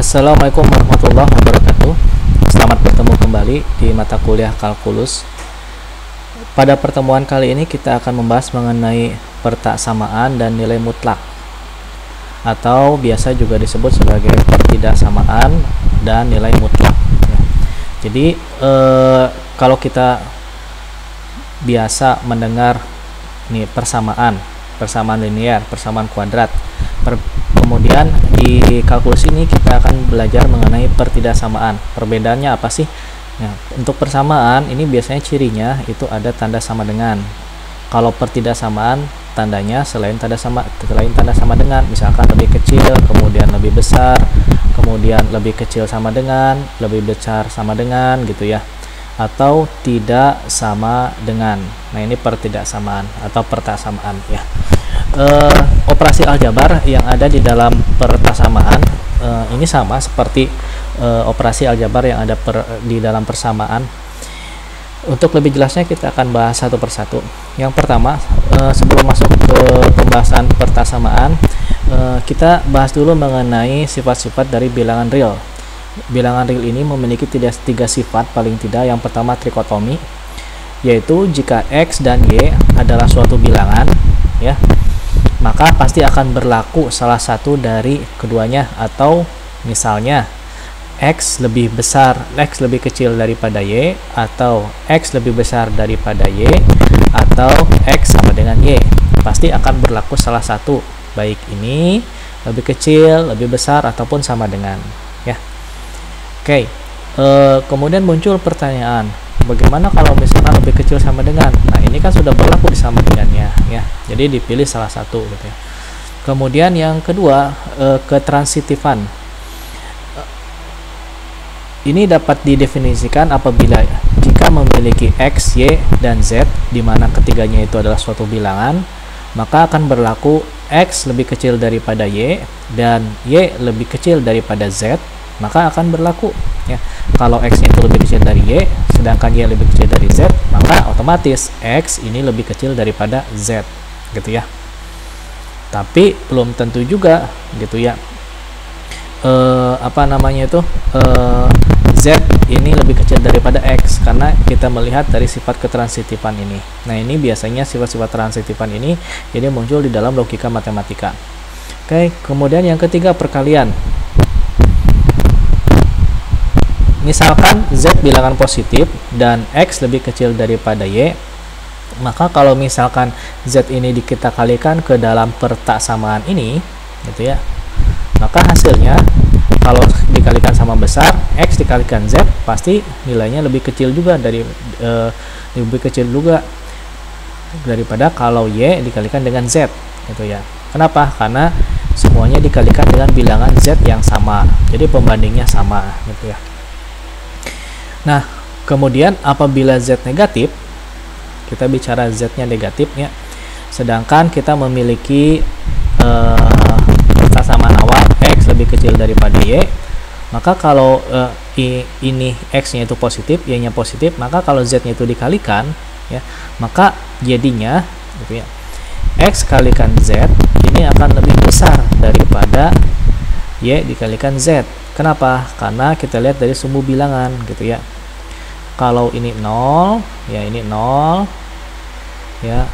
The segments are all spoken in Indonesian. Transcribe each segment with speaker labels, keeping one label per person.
Speaker 1: Assalamualaikum warahmatullahi wabarakatuh. Selamat bertemu kembali di mata kuliah kalkulus. Pada pertemuan kali ini kita akan membahas mengenai pertaksamaan dan nilai mutlak, atau biasa juga disebut sebagai pertidaksamaan dan nilai mutlak. Jadi kalau kita biasa mendengar nih persamaan linear, persamaan kuadrat. Kemudian di kalkulus ini kita akan belajar mengenai pertidaksamaan. Perbedaannya apa sih? Nah, untuk persamaan ini biasanya cirinya itu ada tanda sama dengan. Kalau pertidaksamaan tandanya selain tanda sama dengan, misalkan lebih kecil, kemudian lebih besar, kemudian lebih kecil sama dengan, lebih besar sama dengan gitu ya. Atau tidak sama dengan. Nah, ini pertidaksamaan atau pertaksamaan ya. Operasi aljabar yang ada di dalam pertaksamaan ini sama seperti operasi aljabar yang ada di dalam persamaan. Untuk lebih jelasnya kita akan bahas satu persatu. Yang pertama, sebelum masuk ke pembahasan pertaksamaan, kita bahas dulu mengenai sifat-sifat dari bilangan real. Bilangan real ini memiliki tiga sifat paling tidak. Yang pertama trikotomi, yaitu jika X dan Y adalah suatu bilangan ya, maka pasti akan berlaku salah satu dari keduanya, atau misalnya X lebih kecil daripada Y, atau X lebih besar daripada Y, atau X sama dengan Y. Pasti akan berlaku salah satu, baik ini lebih kecil, lebih besar, ataupun sama dengan ya. Oke, kemudian muncul pertanyaan, bagaimana kalau misalkan lebih kecil sama dengan? Nah, ini kan sudah berlaku di sama dengannya ya. Jadi dipilih salah satu gitu ya. Kemudian yang kedua, ketransitifan. Ini dapat didefinisikan apabila jika memiliki X, Y, dan Z, di mana ketiganya itu adalah suatu bilangan, maka akan berlaku X lebih kecil daripada Y dan Y lebih kecil daripada Z, maka akan berlaku ya. Kalau X itu lebih kecil dari Y, sedangkan Y lebih kecil dari Z, maka otomatis X ini lebih kecil daripada Z gitu ya. Tapi belum tentu juga gitu ya. Z ini lebih kecil daripada X, karena kita melihat dari sifat ketransitifan ini. Nah, ini biasanya sifat-sifat transitifan ini muncul di dalam logika matematika. Oke, kemudian yang ketiga, perkalian. Misalkan Z bilangan positif dan X lebih kecil daripada Y, maka kalau misalkan Z ini kita kalikan ke dalam pertaksamaan ini gitu ya, maka hasilnya kalau dikalikan sama besar, X dikalikan Z, pasti nilainya lebih kecil juga daripada kalau Y dikalikan dengan Z gitu ya. Kenapa? Karena semuanya dikalikan dengan bilangan Z yang sama, jadi pembandingnya sama gitu ya. Nah, kemudian apabila Z negatif, kita bicara Z-nya negatif ya, sedangkan kita memiliki pertaksamaan awal X lebih kecil daripada Y, maka kalau ini X-nya itu positif, Y-nya positif, maka kalau Z-nya itu dikalikan ya, maka jadinya gitu ya, X kalikan Z ini akan lebih besar daripada Y dikalikan Z. Kenapa? Karena kita lihat dari sumbu bilangan gitu ya. Kalau ini 0, ya ini 0 ya.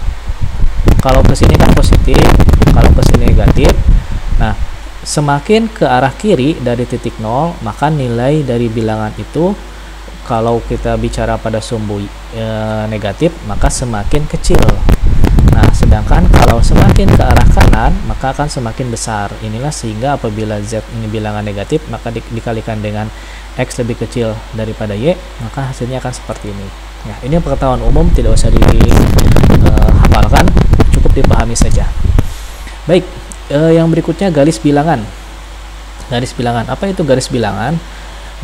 Speaker 1: Kalau ke sini kan positif, kalau ke sini negatif. Nah, semakin ke arah kiri dari titik 0, maka nilai dari bilangan itu, kalau kita bicara pada sumbu negatif, maka semakin kecil. Nah, sedangkan kalau semakin ke arah kanan, maka akan semakin besar. Inilah sehingga apabila Z ini bilangan negatif, maka dikalikan dengan X lebih kecil daripada Y, maka hasilnya akan seperti ini. Nah, ini pengetahuan umum, tidak usah dihafalkan, cukup dipahami saja. Baik, yang berikutnya garis bilangan. Garis bilangan, apa itu garis bilangan?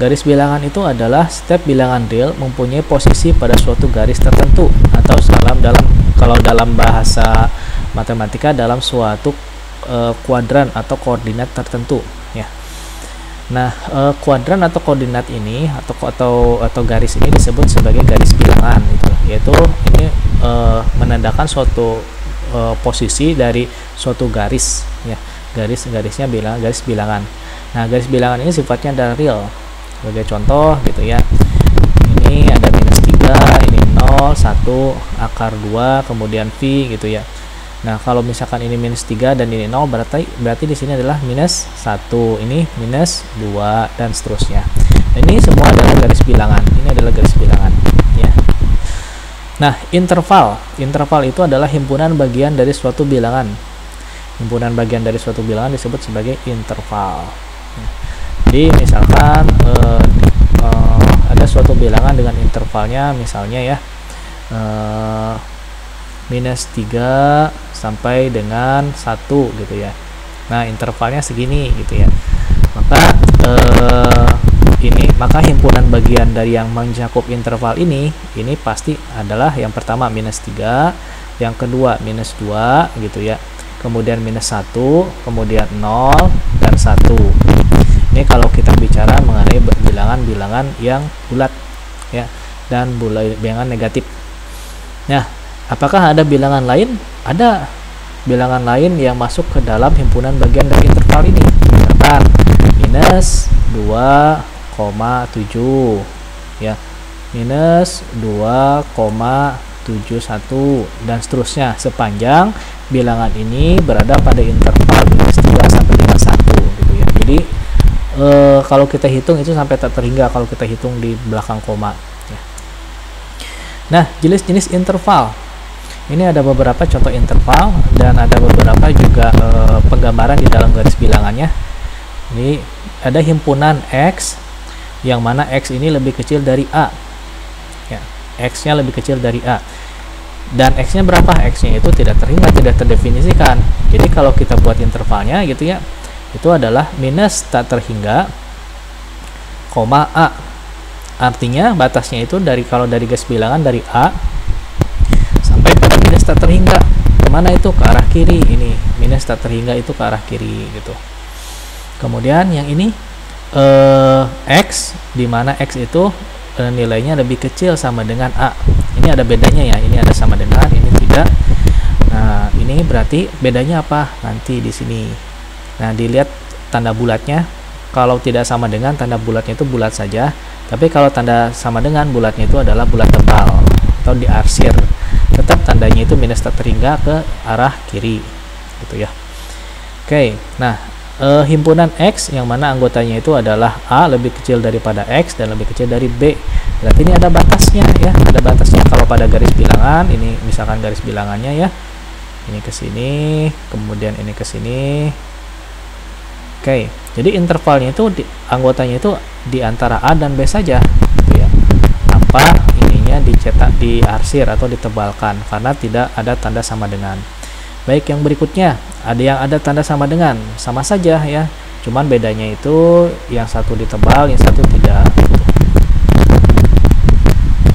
Speaker 1: Garis bilangan itu adalah setiap bilangan real mempunyai posisi pada suatu garis tertentu, atau kalau dalam bahasa matematika dalam suatu kuadran atau koordinat tertentu ya. Nah, kuadran atau koordinat ini atau garis ini disebut sebagai garis bilangan gitu. Yaitu ini menandakan suatu posisi dari suatu garis ya. Garis-garisnya garis bilangan. Nah, garis bilangan ini sifatnya adalah real. Sebagai contoh gitu ya. Ini ada minus 3, ini 0, 1, akar 2, kemudian V gitu ya. Nah, kalau misalkan ini minus 3 dan ini 0, berarti di sini adalah minus 1, ini minus 2, dan seterusnya. Nah, ini semua adalah garis bilangan. Ini adalah garis bilangan ya. Nah, interval. Interval itu adalah himpunan bagian dari suatu bilangan. Himpunan bagian dari suatu bilangan disebut sebagai interval. Jadi misalkan ada suatu bilangan dengan intervalnya misalnya ya minus 3 sampai dengan 1 gitu ya. Nah, intervalnya segini gitu ya. Maka himpunan bagian dari yang mencakup interval ini pasti adalah yang pertama minus 3, yang kedua minus 2 gitu ya. Kemudian minus 1, kemudian 0 dan 1. Ini kalau kita bicara mengenai bilangan-bilangan yang bulat ya, dan bilangan negatif. Nah, apakah ada bilangan lain? Ada bilangan lain yang masuk ke dalam himpunan bagian dari interval ini. Misalkan minus 2,7 ya, minus 2,71 dan seterusnya sepanjang bilangan ini berada pada interval minus 2 sampai dengan 1 gitu ya. Jadi kalau kita hitung itu sampai tak terhingga kalau kita hitung di belakang koma ya. Nah, jenis-jenis interval ini ada beberapa contoh interval dan ada beberapa juga penggambaran di dalam garis bilangannya. Ini ada himpunan X yang mana X ini lebih kecil dari A ya, X nya lebih kecil dari A, dan X nya berapa? X nya itu tidak terhingga, tidak terdefinisikan. Jadi kalau kita buat intervalnya gitu ya, itu adalah minus tak terhingga, koma A. Artinya batasnya itu kalau dari garis bilangan dari A sampai pada minus tak terhingga. Kemana itu? Ke arah kiri. Ini minus tak terhingga itu ke arah kiri gitu. Kemudian yang ini X, di mana X itu nilainya lebih kecil sama dengan A. Ini ada bedanya ya, ini ada sama dengan, ini tidak. Nah, ini berarti bedanya apa? Nanti di sini. Nah, dilihat tanda bulatnya. Kalau tidak sama dengan, tanda bulatnya itu bulat saja. Tapi kalau tanda sama dengan, bulatnya itu adalah bulat tebal atau diarsir. Tetap tandanya itu minus tak terhingga ke arah kiri gitu ya. Oke, nah himpunan X yang mana anggotanya itu adalah A lebih kecil daripada X dan lebih kecil dari B. Berarti ini ada batasnya ya, ada batasnya. Kalau pada garis bilangan, ini misalkan garis bilangannya ya, ini ke sini, kemudian ini ke sini. Oke, jadi intervalnya itu anggotanya itu di antara A dan B saja gitu ya. Apa ininya dicetak, diarsir atau ditebalkan karena tidak ada tanda sama dengan. Baik, yang berikutnya ada yang ada tanda sama dengan, sama saja ya, cuman bedanya itu yang satu ditebal, yang satu tidak.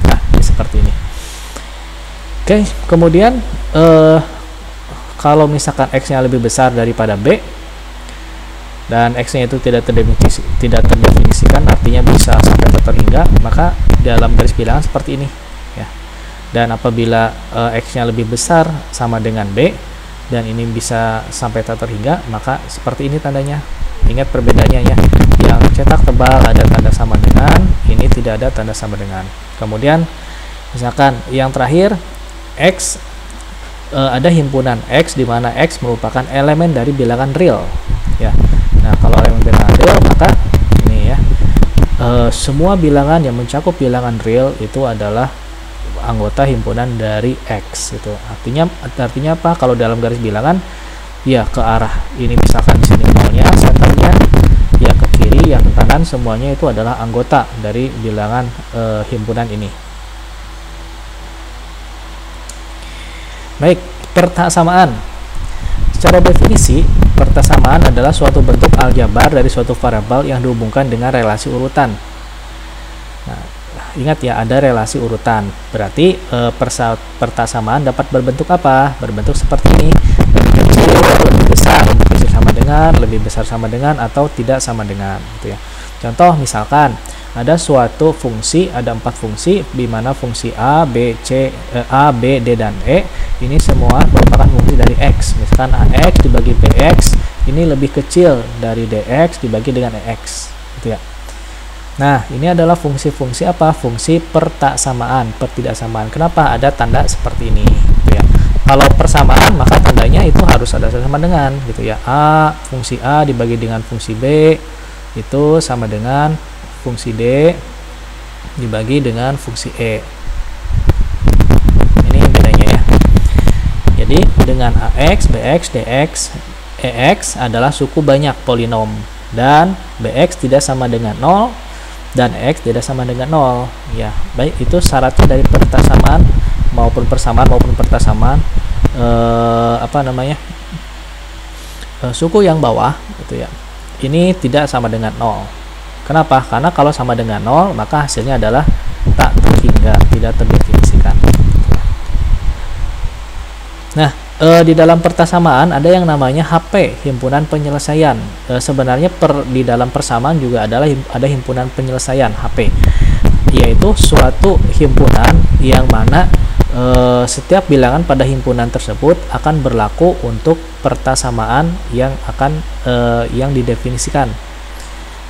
Speaker 1: Nah, ini seperti ini. Oke, kemudian kalau misalkan X-nya lebih besar daripada B dan X-nya itu tidak terdefinisikan, artinya bisa sampai terhingga, maka dalam garis bilangan seperti ini ya. Dan apabila X-nya lebih besar sama dengan B dan ini bisa sampai terhingga, maka seperti ini tandanya. Ingat perbedaannya ya, yang cetak tebal ada tanda sama dengan, ini tidak ada tanda sama dengan. Kemudian misalkan yang terakhir X, ada himpunan X di mana X merupakan elemen dari bilangan real ya. Nah, kalau elemen bilangan real, maka ini ya, semua bilangan yang mencakup bilangan real itu adalah anggota himpunan dari X gitu. Artinya apa? Kalau dalam garis bilangan ya ke arah ini, misalkan di sini nolnya, senternya ya ke kiri, yang ke kanan, semuanya itu adalah anggota dari bilangan himpunan ini. Baik, pertasamaan. Secara definisi, pertasamaan adalah suatu bentuk aljabar dari suatu variabel yang dihubungkan dengan relasi urutan. Nah, ingat ya, ada relasi urutan. Berarti pertasamaan dapat berbentuk apa? Berbentuk seperti ini. Lebih kecil, lebih besar, lebih kecil sama dengan, lebih besar sama dengan, atau tidak sama dengan gitu ya. Contoh misalkan ada suatu fungsi, ada 4 fungsi di mana fungsi A, B, D dan E ini semua merupakan fungsi dari X. Misalkan AX dibagi BX ini lebih kecil dari dx dibagi dengan EX gitu ya. Nah, ini adalah fungsi-fungsi apa? Fungsi pertaksamaan, pertidaksamaan. Kenapa ada tanda seperti ini gitu ya. Kalau persamaan maka tandanya itu harus ada sama dengan gitu ya. Fungsi A dibagi dengan fungsi B itu sama dengan fungsi D dibagi dengan fungsi E. Ini bedanya ya. Jadi dengan AX, BX, DX, EX adalah suku banyak polinom dan BX tidak sama dengan 0 dan EX tidak sama dengan 0 ya. Baik, itu syaratnya dari pertaksamaan maupun persamaan maupun pertaksamaan suku yang bawah gitu ya. Ini tidak sama dengan 0. Kenapa? Karena kalau sama dengan 0 maka hasilnya adalah tak terhingga, tidak terdefinisikan. Nah, di dalam pertaksamaan ada yang namanya HP, himpunan penyelesaian. Sebenarnya di dalam persamaan juga ada himpunan penyelesaian HP, yaitu suatu himpunan yang mana setiap bilangan pada himpunan tersebut akan berlaku untuk pertaksamaan yang yang didefinisikan.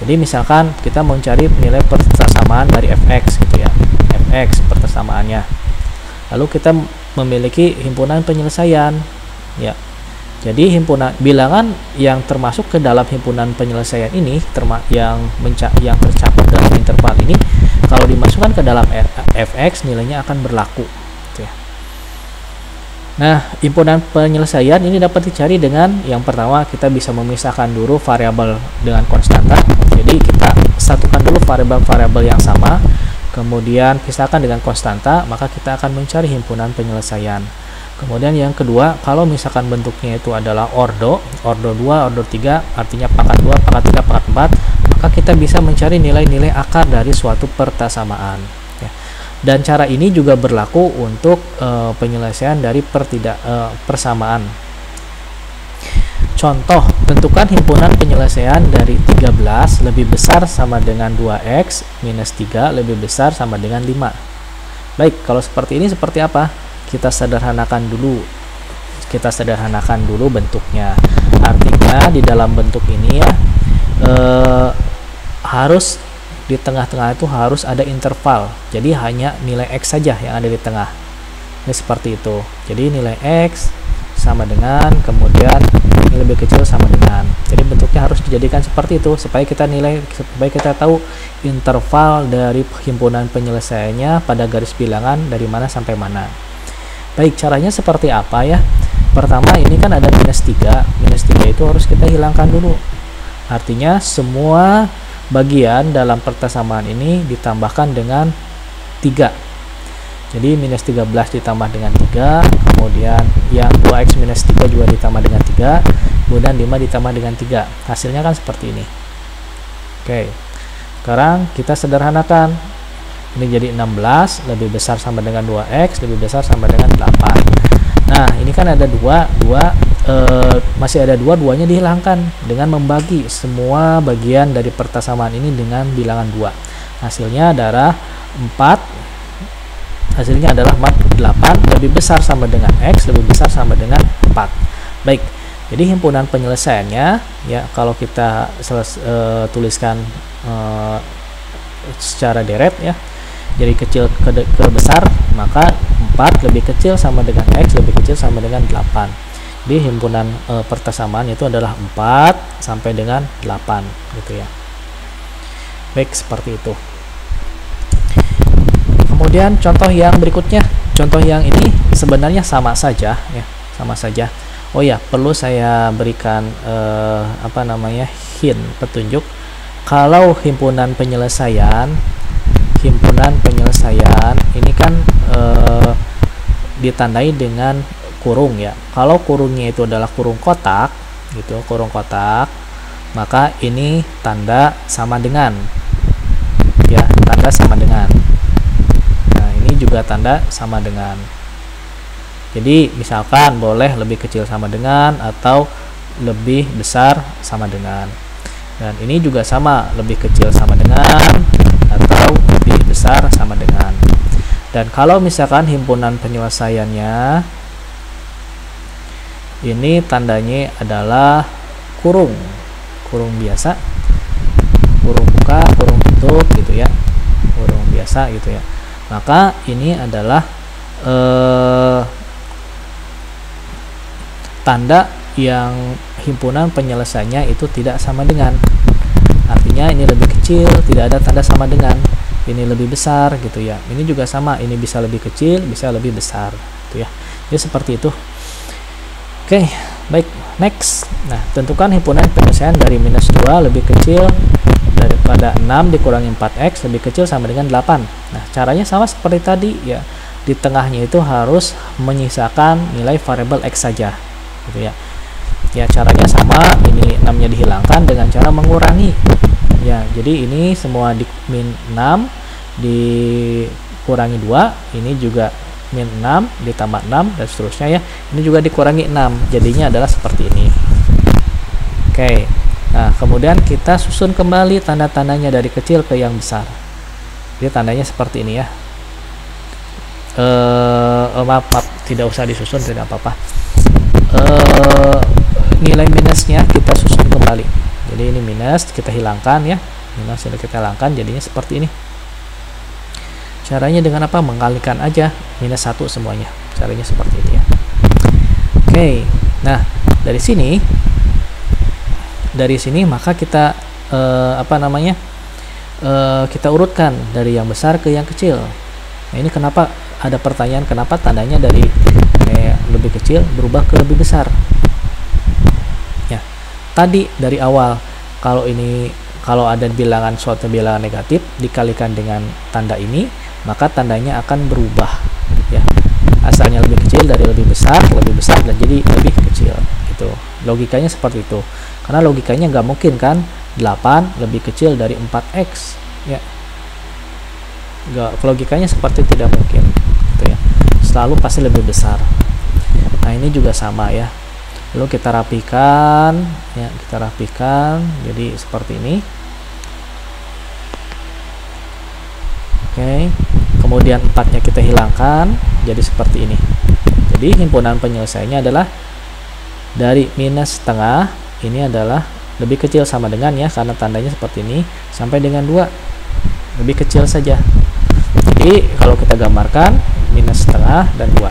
Speaker 1: Jadi misalkan kita mau cari nilai pertaksamaan dari fx gitu ya, fx pertaksamaannya. Lalu kita memiliki himpunan penyelesaian ya. Jadi himpunan bilangan yang termasuk ke dalam himpunan penyelesaian ini yang tercakup dalam interval ini kalau dimasukkan ke dalam fx nilainya akan berlaku gitu ya. Nah, himpunan penyelesaian ini dapat dicari dengan yang pertama kita bisa memisahkan dulu variabel dengan konstanta. Jadi kita satukan dulu variabel-variabel yang sama, kemudian pisahkan dengan konstanta, maka kita akan mencari himpunan penyelesaian. Kemudian yang kedua, kalau misalkan bentuknya itu adalah ordo 2, ordo 3, artinya pangkat 2, pangkat 3, pangkat 4, maka kita bisa mencari nilai-nilai akar dari suatu pertaksamaan ya. Dan cara ini juga berlaku untuk penyelesaian dari persamaan. Contoh, tentukan himpunan penyelesaian dari 13 lebih besar sama dengan 2x minus 3 lebih besar sama dengan 5. Baik, kalau seperti ini seperti apa? Kita sederhanakan dulu bentuknya. Artinya di dalam bentuk ini ya harus di tengah-tengah itu harus ada interval. Jadi hanya nilai x saja yang ada di tengah. Ini seperti itu. Jadi nilai x sama dengan, kemudian ini lebih kecil sama dengan. Jadi bentuknya harus dijadikan seperti itu supaya kita tahu interval dari himpunan penyelesaiannya pada garis bilangan dari mana sampai mana. Baik, caranya seperti apa ya? Pertama, ini kan ada minus 3. Minus 3 itu harus kita hilangkan dulu. Artinya semua bagian dalam pertaksamaan ini ditambahkan dengan 3. Jadi minus 13 ditambah dengan 3, kemudian yang 2x minus 3 juga ditambah dengan 3, kemudian 5 ditambah dengan 3. Hasilnya kan seperti ini. Oke, sekarang kita sederhanakan. Ini jadi 16 lebih besar sama dengan 2x lebih besar sama dengan 8. Nah, ini kan ada 2, masih ada 2, 2-nya dihilangkan dengan membagi semua bagian dari pertaksamaan ini dengan bilangan 2. Hasilnya adalah 4. Hasilnya adalah 8 lebih besar sama dengan x lebih besar sama dengan 4. Baik, jadi himpunan penyelesaiannya ya kalau kita tuliskan secara deret ya, jadi kecil ke besar, maka 4 lebih kecil sama dengan x lebih kecil sama dengan 8. Jadi himpunan pertaksamaan itu adalah 4 sampai dengan 8 gitu ya. Baik, seperti itu. Kemudian contoh yang berikutnya, contoh yang ini sebenarnya sama saja ya, sama saja. Oh ya, perlu saya berikan hint, petunjuk. Kalau himpunan penyelesaian ini kan ditandai dengan kurung ya. Kalau kurungnya itu adalah kurung kotak gitu, kurung kotak, maka ini tanda sama dengan ya, tanda sama dengan. Juga tanda sama dengan. Jadi misalkan boleh lebih kecil sama dengan atau lebih besar sama dengan. Dan ini juga sama, lebih kecil sama dengan atau lebih besar sama dengan. Dan kalau misalkan himpunan penyelesaiannya ini tandanya adalah kurung biasa, kurung buka, kurung tutup gitu ya, kurung biasa gitu ya. Maka ini adalah tanda yang himpunan penyelesaiannya itu tidak sama dengan, artinya ini lebih kecil, tidak ada tanda sama dengan, ini lebih besar gitu ya. Ini juga sama, ini bisa lebih kecil, bisa lebih besar gitu ya. Jadi seperti itu. Oke, baik, next. Nah, tentukan himpunan penyelesaian dari -2 lebih kecil daripada 6 dikurangi 4x lebih kecil sama dengan 8. Nah, caranya sama seperti tadi ya. Di tengahnya itu harus menyisakan nilai variabel x saja gitu ya. Ya, caranya sama, ini 6-nya dihilangkan dengan cara mengurangi. Ya, jadi ini semua di -6 dikurangi 2, ini juga -6 ditambah 6 dan seterusnya ya. Ini juga dikurangi 6, jadinya adalah seperti ini. Oke. Nah, kemudian kita susun kembali tanda-tandanya dari kecil ke yang besar. Jadi tandanya seperti ini ya. Maaf, tidak usah disusun, tidak apa-apa. Nilai minusnya kita susun kembali. Jadi ini minus kita hilangkan ya. Minus sudah kita hilangkan, jadinya seperti ini. Caranya dengan apa? Mengalikan aja -1 semuanya. Caranya seperti ini ya. Oke. Nah, dari sini maka kita kita urutkan dari yang besar ke yang kecil. Nah, ini kenapa ada pertanyaan kenapa tandanya dari lebih kecil berubah ke lebih besar? Ya. Tadi dari awal kalau ada suatu bilangan negatif dikalikan dengan tanda ini, maka tandanya akan berubah ya. Asalnya lebih kecil dari lebih besar dan jadi lebih kecil gitu. Logikanya seperti itu. Karena logikanya nggak mungkin kan 8 lebih kecil dari 4x ya. Logikanya seperti tidak mungkin gitu ya. Selalu pasti lebih besar. Nah, ini juga sama ya. Lalu kita rapikan ya, jadi seperti ini. Oke, kemudian 4-nya kita hilangkan, jadi seperti ini. Jadi himpunan penyelesaiannya adalah dari -setengah, ini adalah lebih kecil sama dengan ya, karena tandanya seperti ini, sampai dengan 2, lebih kecil saja. Jadi kalau kita gambarkan -setengah dan 2.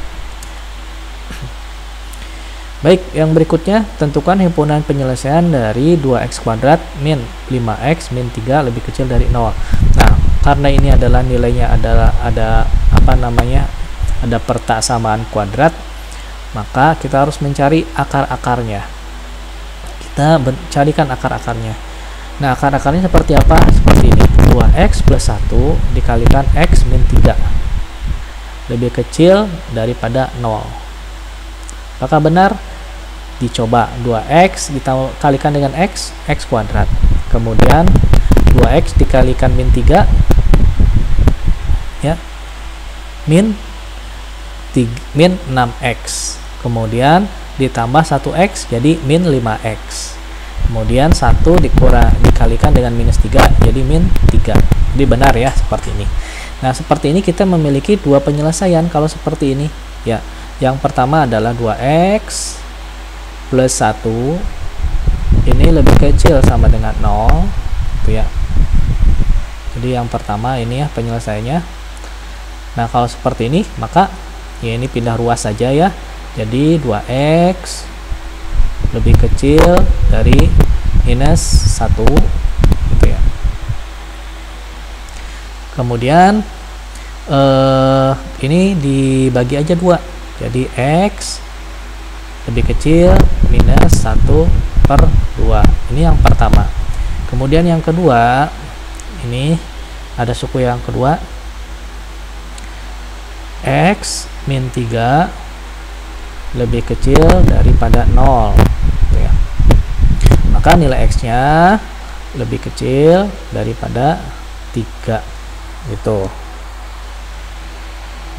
Speaker 1: Baik, yang berikutnya tentukan himpunan penyelesaian dari 2x kuadrat min 5x min 3 lebih kecil dari 0. Nah, karena ini adalah nilainya ada persamaan kuadrat, maka kita harus mencari akar-akarnya. Kita carikan akar-akarnya. Nah, akar-akarnya seperti apa? Seperti ini. 2x plus 1 dikalikan x min 3 lebih kecil daripada 0. Apakah benar? Dicoba. 2x dikalikan dengan x kuadrat. Kemudian 2x dikalikan min 3 ya, min 6x. Kemudian ditambah 1x jadi min 5x. Kemudian 1 dikalikan dengan -3 jadi min 3. Jadi benar ya, seperti ini. Nah, seperti ini kita memiliki dua penyelesaian kalau seperti ini ya. Yang pertama adalah 2x plus 1 ini lebih kecil sama dengan 0 gitu ya. Jadi yang pertama ini ya penyelesaiannya. Nah, kalau seperti ini maka ya ini pindah ruas saja ya. Jadi 2x lebih kecil dari -1 gitu ya. Kemudian ini dibagi aja 2. Jadi x lebih kecil -1/2. Ini yang pertama. Kemudian yang kedua, ini ada suku yang kedua, x min 3 lebih kecil daripada 0 gitu ya. Maka nilai x-nya lebih kecil daripada 3 gitu.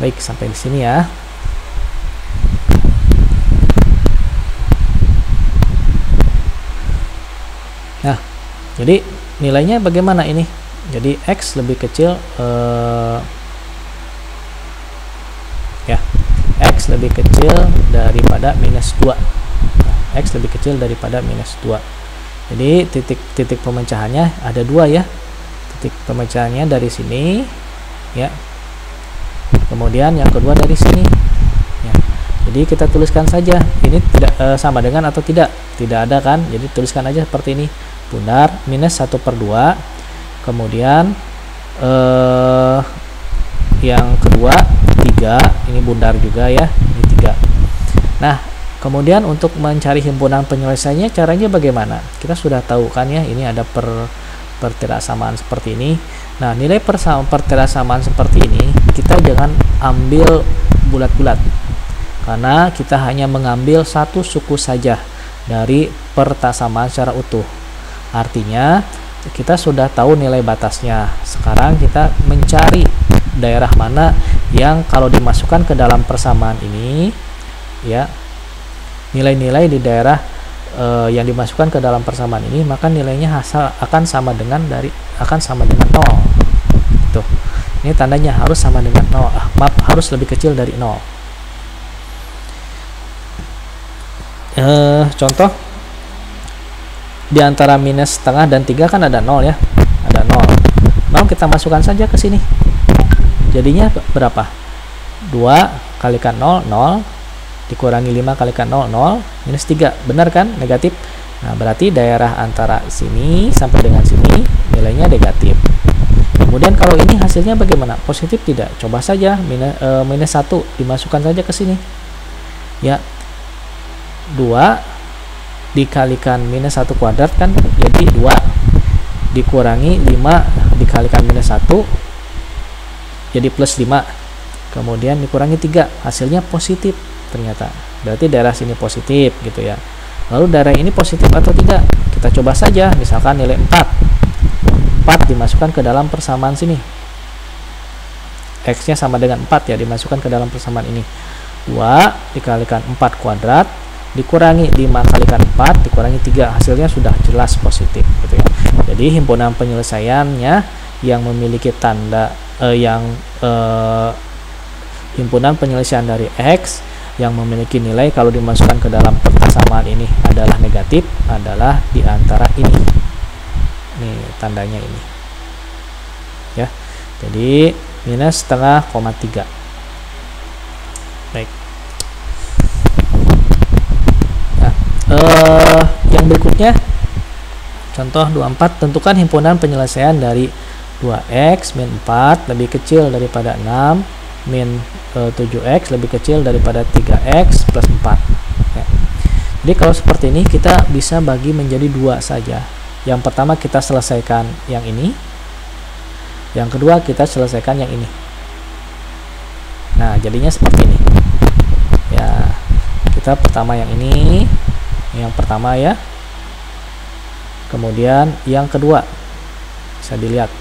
Speaker 1: Baik, sampai di sini ya. Nah, jadi nilainya bagaimana ini? Jadi x lebih kecil x lebih kecil daripada -2. Nah, x lebih kecil daripada -2. Jadi titik pemecahannya ada dua ya. Titik pemecahannya dari sini ya. Kemudian yang kedua dari sini ya. Jadi kita tuliskan saja ini tidak sama dengan atau tidak ada kan, jadi tuliskan aja seperti ini, bundar minus 1/2, kemudian yang kedua 3, ini bundar juga ya, ini 3. Nah kemudian untuk mencari himpunan penyelesaiannya caranya bagaimana, kita sudah tahu kan ya, ini ada pertirasamaan seperti ini. Nah nilai pertirasamaan seperti ini kita jangan ambil bulat-bulat, karena kita hanya mengambil satu suku saja dari pertasamaan secara utuh. Artinya kita sudah tahu nilai batasnya. Sekarang kita mencari daerah mana yang kalau dimasukkan ke dalam persamaan ini ya, nilai-nilai di daerah yang dimasukkan ke dalam persamaan ini, maka nilainya akan sama dengan 0. Tuh. Ini tandanya harus sama dengan 0. Maaf, harus lebih kecil dari 0. Contoh di antara minus setengah dan 3 kan ada 0 ya, ada 0 kita masukkan saja ke sini, jadinya berapa? 2 kalikan 0 dikurangi 5 kalikan 0 minus 3, benar kan, negatif. Nah berarti daerah antara sini sampai dengan sini nilainya negatif. Kemudian kalau ini hasilnya bagaimana, positif tidak? Coba saja minus 1 dimasukkan saja ke sini ya. 2 dikalikan minus 1 kuadrat kan jadi 2, dikurangi 5 dikalikan minus 1 jadi plus 5, kemudian dikurangi 3, hasilnya positif ternyata. Berarti daerah sini positif gitu ya. Lalu daerah ini positif atau tidak, kita coba saja. Misalkan nilai 4 dimasukkan ke dalam persamaan sini, X nya sama dengan 4 ya, dimasukkan ke dalam persamaan ini. 2 dikalikan 4 kuadrat dikurangi 5 kalikan 4 dikurangi 3, hasilnya sudah jelas positif gitu ya. Jadi himpunan penyelesaiannya yang memiliki tanda himpunan penyelesaian dari X yang memiliki nilai kalau dimasukkan ke dalam persamaan ini adalah negatif adalah di antara ini. Nih tandanya ini. Ya. Jadi minus setengah, 3. Baik. Yang berikutnya contoh 24, tentukan himpunan penyelesaian dari 2x min 4 lebih kecil daripada 6 min 7x lebih kecil daripada 3x plus 4 ya. Jadi kalau seperti ini kita bisa bagi menjadi 2 saja. Yang pertama kita selesaikan yang ini, yang kedua kita selesaikan yang ini. Nah jadinya seperti ini ya. Kita pertama yang ini, yang pertama ya, kemudian yang kedua bisa dilihat.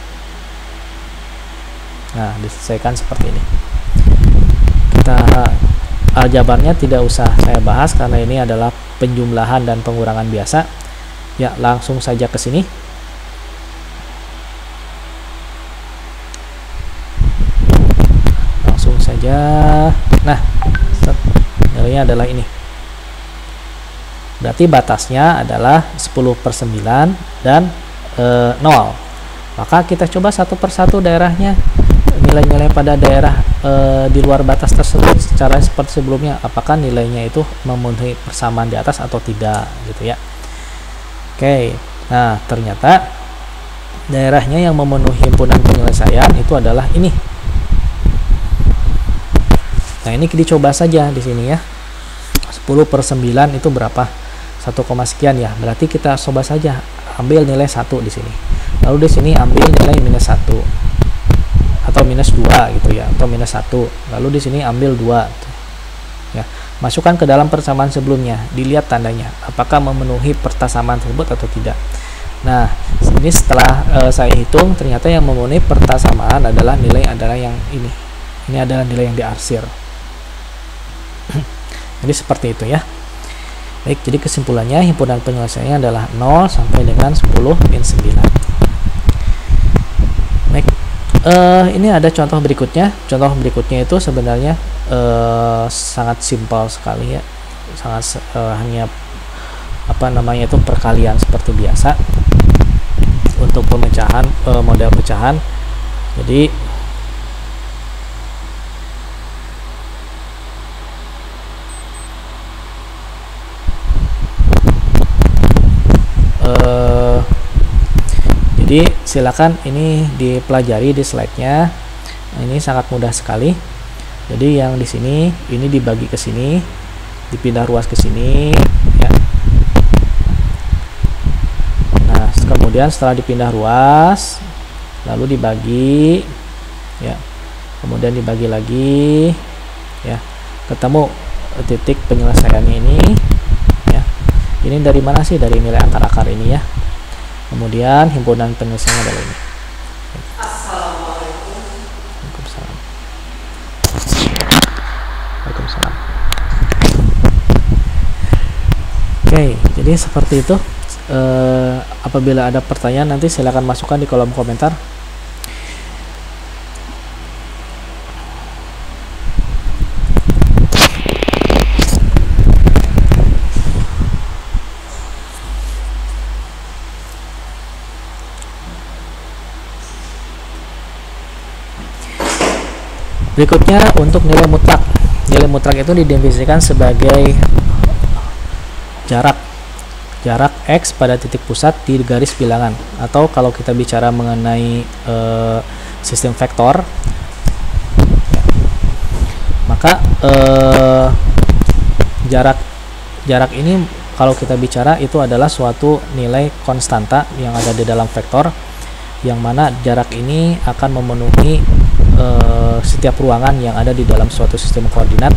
Speaker 1: Nah diselesaikan seperti ini. Kita aljabarnya tidak usah saya bahas karena ini adalah penjumlahan dan pengurangan biasa ya, langsung saja ke sini. Langsung saja. Nah nilainya adalah ini. Berarti batasnya adalah 10/9 dan 0. Maka kita coba satu persatu daerahnya, nilai-nilai pada daerah di luar batas tersebut secara seperti sebelumnya, apakah nilainya itu memenuhi persamaan di atas atau tidak gitu ya. Oke, nah ternyata daerahnya yang memenuhi himpunan penyelesaian itu adalah ini. Nah ini dicoba saja di sini ya. 10/9 itu berapa? 1, sekian ya. Berarti kita coba saja ambil nilai 1 di sini. Lalu di sini ambil nilai minus 1 atau minus 2 gitu ya, atau minus 1. Lalu di sini ambil 2 ya. Masukkan ke dalam persamaan sebelumnya, dilihat tandanya apakah memenuhi persamaan tersebut atau tidak. Nah, ini setelah saya hitung ternyata yang memenuhi persamaan adalah yang ini. Ini adalah nilai yang diarsir. Jadi seperti itu ya. Baik, jadi kesimpulannya himpunan penyelesaiannya adalah 0 sampai dengan 10 min 9. Baik, ini ada contoh berikutnya. Contoh berikutnya itu sebenarnya sangat simpel sekali ya. Sangat hanya perkalian seperti biasa untuk pemecahan model pecahan. Jadi silakan ini dipelajari di slide-nya. Ini sangat mudah sekali. Jadi yang di sini ini dibagi ke sini, dipindah ruas ke sini ya. Nah, kemudian setelah dipindah ruas lalu dibagi ya. Kemudian dibagi lagi ya. Ketemu titik penyelesaiannya ini ya. Ini dari mana sih? Dari nilai akar-akar ini ya. Kemudian himpunan penyelesaiannya adalah ini. Assalamualaikum. Waalaikumsalam. Waalaikumsalam. Oke, jadi seperti itu. Apabila ada pertanyaan nanti silakan masukkan di kolom komentar. Berikutnya untuk nilai mutlak. Nilai mutlak itu didefinisikan sebagai jarak X pada titik pusat di garis bilangan, atau kalau kita bicara mengenai sistem vektor ya, maka jarak ini kalau kita bicara itu adalah suatu nilai konstanta yang ada di dalam vektor, yang mana jarak ini akan memenuhi setiap ruangan yang ada di dalam suatu sistem koordinat.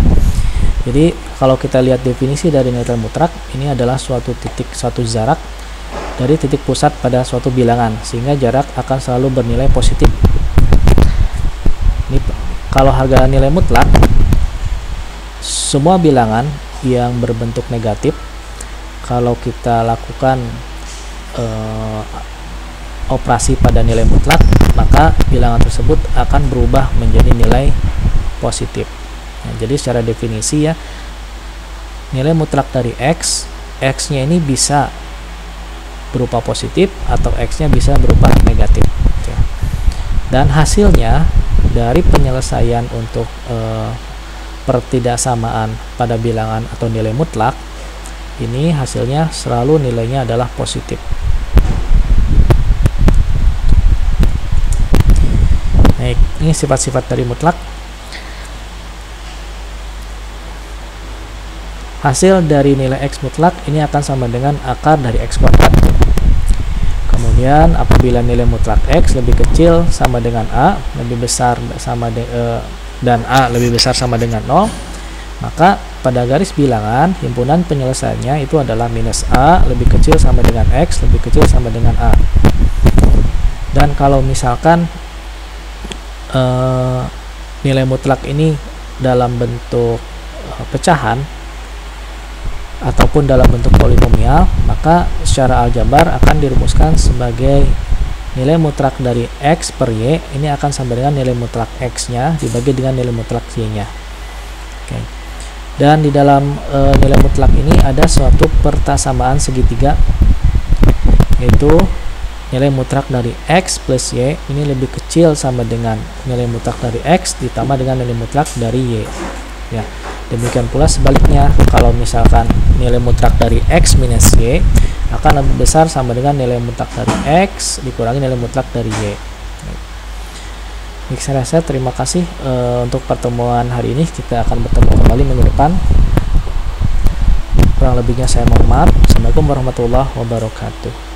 Speaker 1: Jadi kalau kita lihat definisi dari nilai mutlak, ini adalah suatu jarak dari titik pusat pada suatu bilangan, sehingga jarak akan selalu bernilai positif. Ini kalau harga nilai mutlak, semua bilangan yang berbentuk negatif, kalau kita lakukan operasi pada nilai mutlak, maka bilangan tersebut akan berubah menjadi nilai positif. Nah, jadi secara definisi ya, nilai mutlak dari X-nya ini bisa berupa positif atau X-nya bisa berupa negatif. Dan hasilnya dari penyelesaian untuk pertidaksamaan pada bilangan atau nilai mutlak, ini hasilnya selalu nilainya adalah positif. Baik, ini sifat-sifat dari mutlak. Hasil dari nilai X mutlak ini akan sama dengan akar dari X kuadrat. Kemudian apabila nilai mutlak X lebih kecil sama dengan A, lebih besar dan A lebih besar sama dengan 0, maka pada garis bilangan himpunan penyelesaiannya itu adalah minus A lebih kecil sama dengan X lebih kecil sama dengan A. Dan kalau misalkan nilai mutlak ini dalam bentuk pecahan ataupun dalam bentuk polinomial, maka secara aljabar akan dirumuskan sebagai nilai mutlak dari X per Y ini akan sama dengan nilai mutlak X-nya dibagi dengan nilai mutlak Y-nya. Oke. Dan di dalam nilai mutlak ini ada suatu pertasamaan segitiga, yaitu nilai mutlak dari X plus Y ini lebih kecil sama dengan nilai mutlak dari X ditambah dengan nilai mutlak dari Y ya. Demikian pula sebaliknya, kalau misalkan nilai mutlak dari X minus Y akan lebih besar sama dengan nilai mutlak dari X dikurangi nilai mutlak dari Y. Baik, saya rasa terima kasih untuk pertemuan hari ini. Kita akan bertemu kembali minggu depan. Kurang lebihnya saya mohon maaf. Assalamualaikum warahmatullahi wabarakatuh.